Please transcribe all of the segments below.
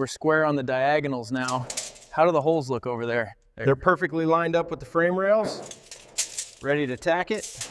we're square on the diagonals now. How do the holes look over there? They're perfectly lined up with the frame rails, ready to tack it.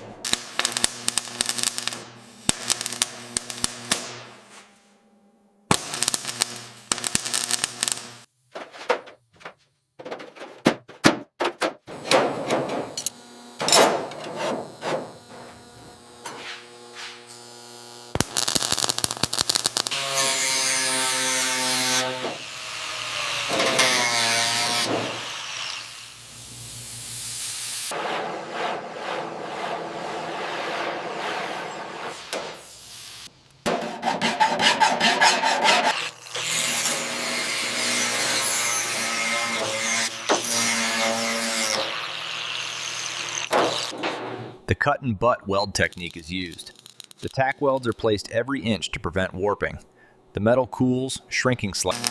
The cut and butt weld technique is used. The tack welds are placed every inch to prevent warping. The metal cools, shrinking slightly.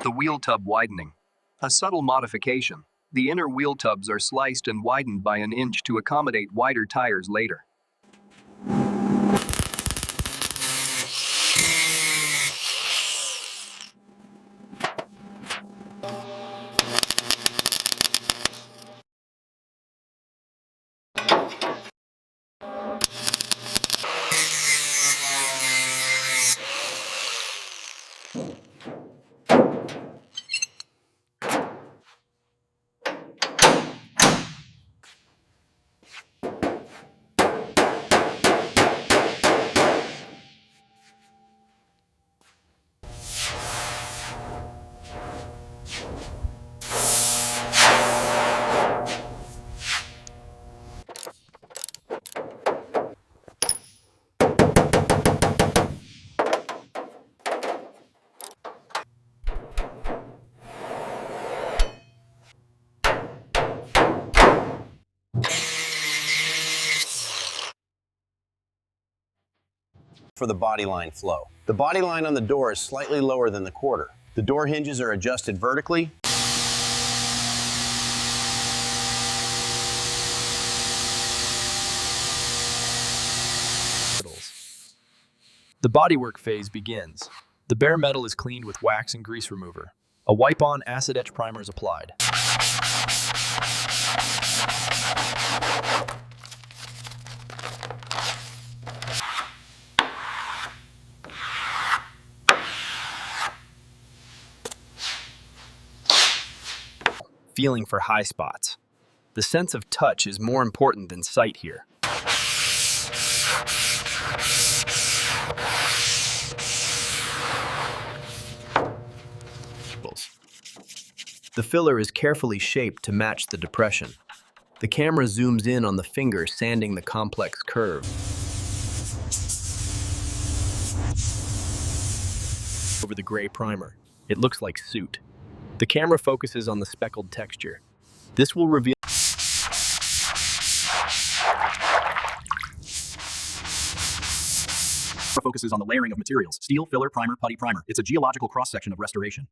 The wheel tub widening. A subtle modification. The inner wheel tubs are sliced and widened by an inch to accommodate wider tires later. For the bodyline flow. The bodyline on the door is slightly lower than the quarter. The door hinges are adjusted vertically. The bodywork phase begins. The bare metal is cleaned with wax and grease remover. A wipe-on acid etch primer is applied. Feeling for high spots. The sense of touch is more important than sight here. The filler is carefully shaped to match the depression. The camera zooms in on the finger, sanding the complex curve. Over the gray primer, it looks like soot. The camera focuses on the speckled texture. This will reveal focuses on the layering of materials. Steel, filler, primer, putty, primer. It's a geological cross-section of restoration.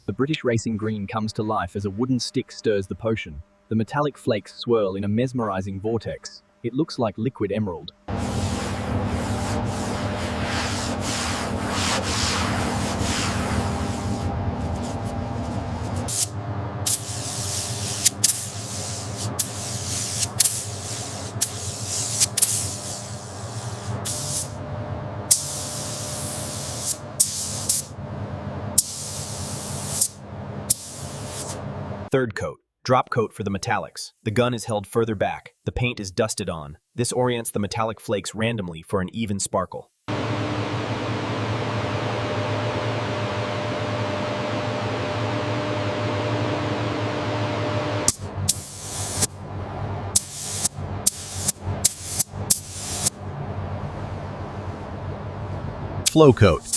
The British racing green comes to life as a wooden stick stirs the potion. The metallic flakes swirl in a mesmerizing vortex. It looks like liquid emerald. Third coat. Drop coat for the metallics. The gun is held further back. The paint is dusted on. This orients the metallic flakes randomly for an even sparkle. Flow coat.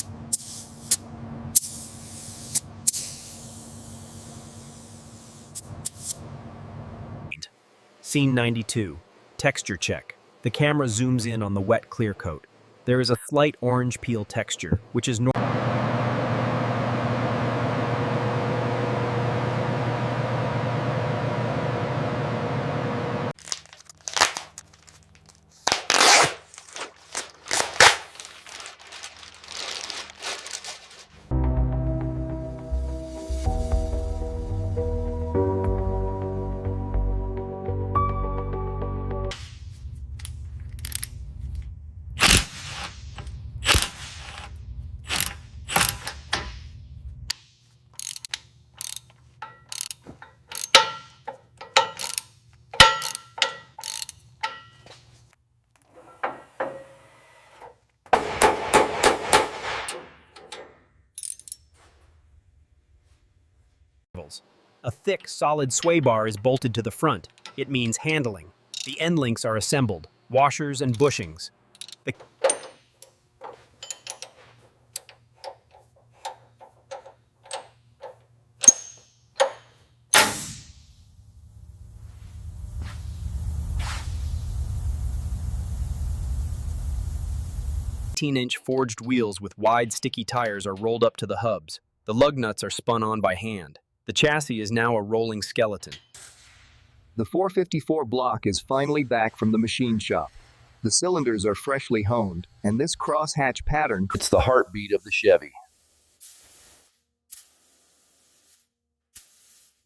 Scene 92. Texture check. The camera zooms in on the wet clear coat. There is a slight orange peel texture, which is normal. A thick, solid sway bar is bolted to the front. It means handling. The end links are assembled, washers and bushings. The 18-inch forged wheels with wide, sticky tires are rolled up to the hubs. The lug nuts are spun on by hand. The chassis is now a rolling skeleton. The 454 block is finally back from the machine shop. The cylinders are freshly honed, and this crosshatch pattern It's the heartbeat of the Chevy.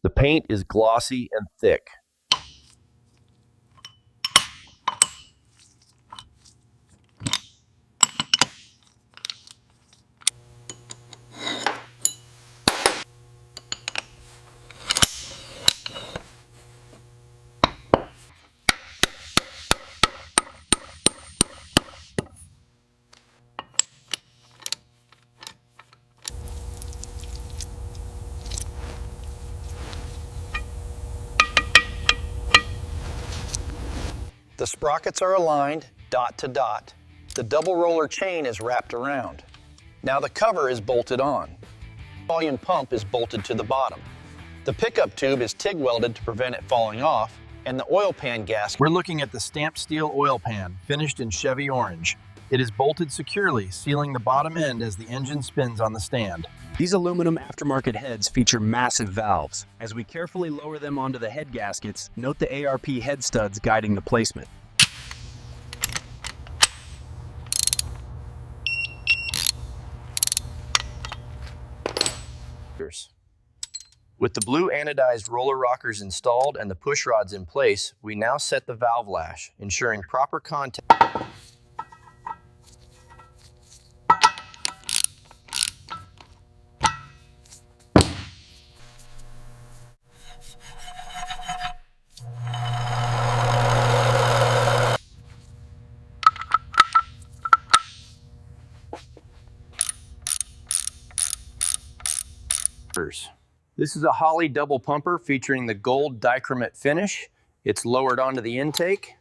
The paint is glossy and thick. The sprockets are aligned dot to dot. The double roller chain is wrapped around. Now the cover is bolted on. Volume pump is bolted to the bottom. The pickup tube is TIG welded to prevent it falling off, and the oil pan gasket. We're looking at the stamped steel oil pan, finished in Chevy orange. It is bolted securely, sealing the bottom end as the engine spins on the stand. These aluminum aftermarket heads feature massive valves. As we carefully lower them onto the head gaskets, note the ARP head studs guiding the placement. With the blue anodized roller rockers installed and the push rods in place, we now set the valve lash, ensuring proper contact. This is a Holley double pumper featuring the gold dichromate finish. It's lowered onto the intake.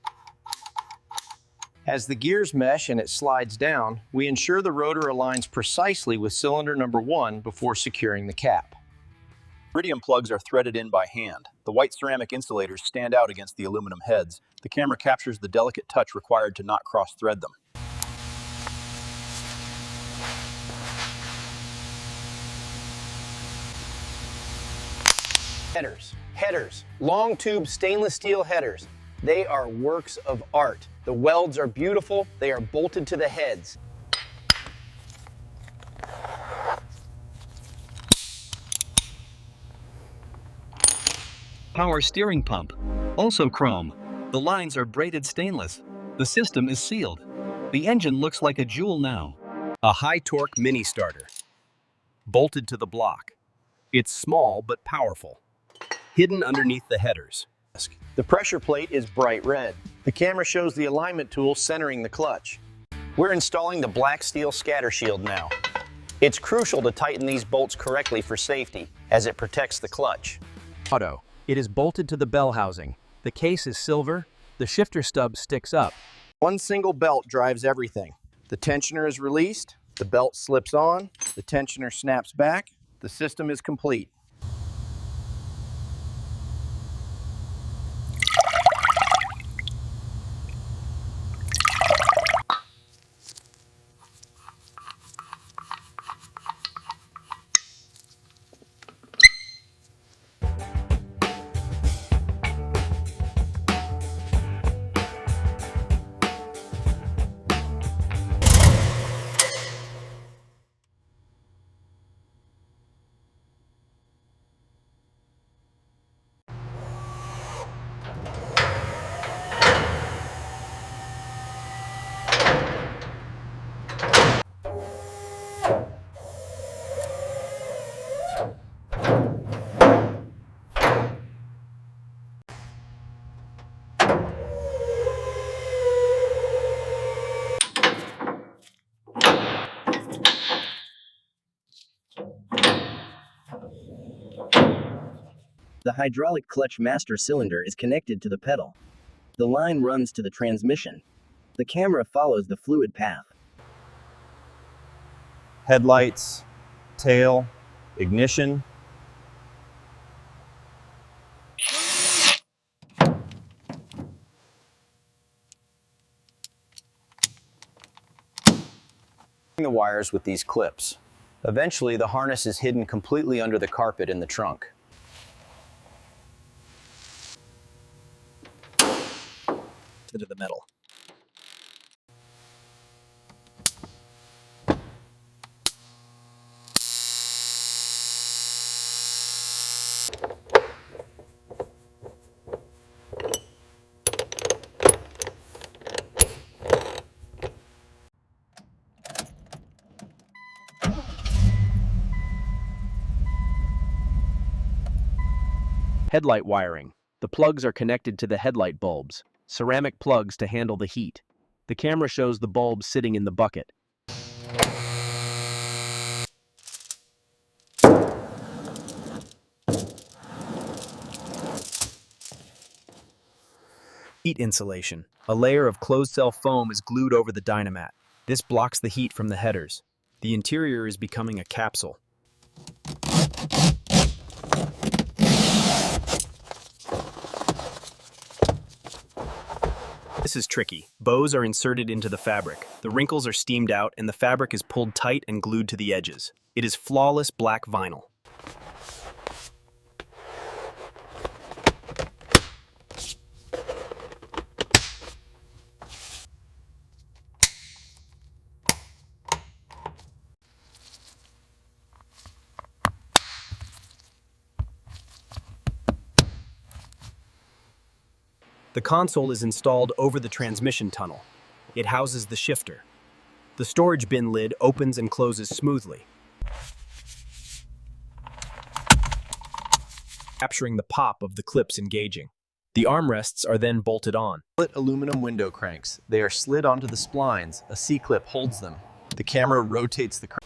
As the gears mesh and it slides down, we ensure the rotor aligns precisely with cylinder number 1 before securing the cap. Iridium plugs are threaded in by hand. The white ceramic insulators stand out against the aluminum heads. The camera captures the delicate touch required to not cross-thread them. Headers, long tube stainless steel headers. They are works of art. The welds are beautiful. They are bolted to the heads. Power steering pump, also chrome. The lines are braided stainless. The system is sealed. The engine looks like a jewel now. A high-torque mini starter, bolted to the block. It's small but powerful, hidden underneath the headers. The pressure plate is bright red. The camera shows the alignment tool centering the clutch. We're installing the black steel scatter shield now. It's crucial to tighten these bolts correctly for safety, as it protects the clutch. It is bolted to the bell housing. The case is silver. The shifter stub sticks up. One single belt drives everything. The tensioner is released, the belt slips on, the tensioner snaps back, the system is complete. The hydraulic clutch master cylinder is connected to the pedal. The line runs to the transmission. The camera follows the fluid path. Headlights, tail, ignition. The wires with these clips. Eventually, the harness is hidden completely under the carpet in the trunk. To the metal. Headlight wiring. The plugs are connected to the headlight bulbs. Ceramic plugs to handle the heat. The camera shows the bulbs sitting in the bucket. Heat insulation. A layer of closed-cell foam is glued over the dynamat. This blocks the heat from the headers. The interior is becoming a capsule. This is tricky. Bows are inserted into the fabric. The wrinkles are steamed out and the fabric is pulled tight and glued to the edges. It is flawless black vinyl. The console is installed over the transmission tunnel. It houses the shifter. The storage bin lid opens and closes smoothly, capturing the pop of the clips engaging. The armrests are then bolted on. Split aluminum window cranks. They are slid onto the splines. A C-clip holds them. The camera rotates the crank.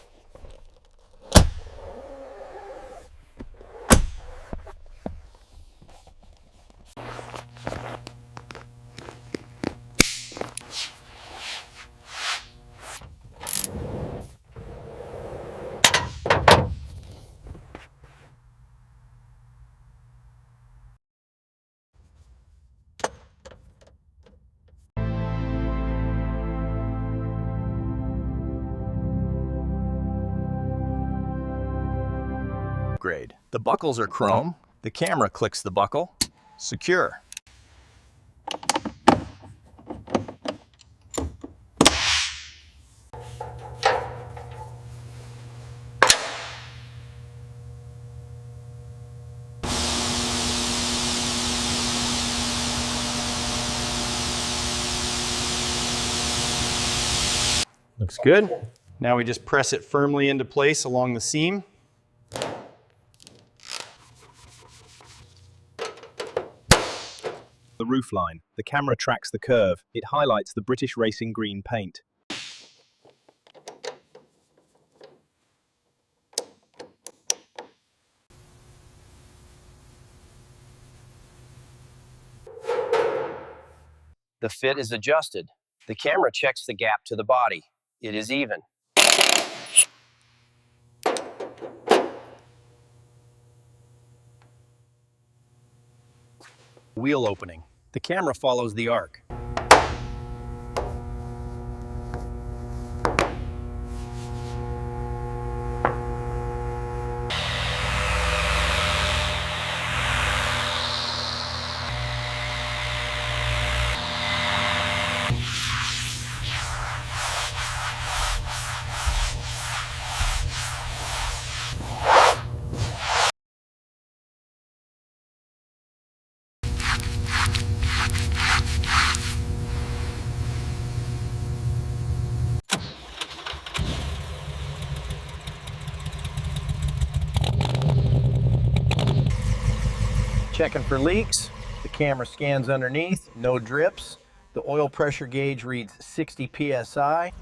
Grade. The buckles are chrome, The camera clicks the buckle. Secure. Looks good. Now we just press it firmly into place along the seam. The roofline. The camera tracks the curve. It highlights the British racing green paint. The fit is adjusted. The camera checks the gap to the body. It is even. Wheel opening. The camera follows the arc. Checking for leaks. The camera scans underneath, no drips. The oil pressure gauge reads 60 psi.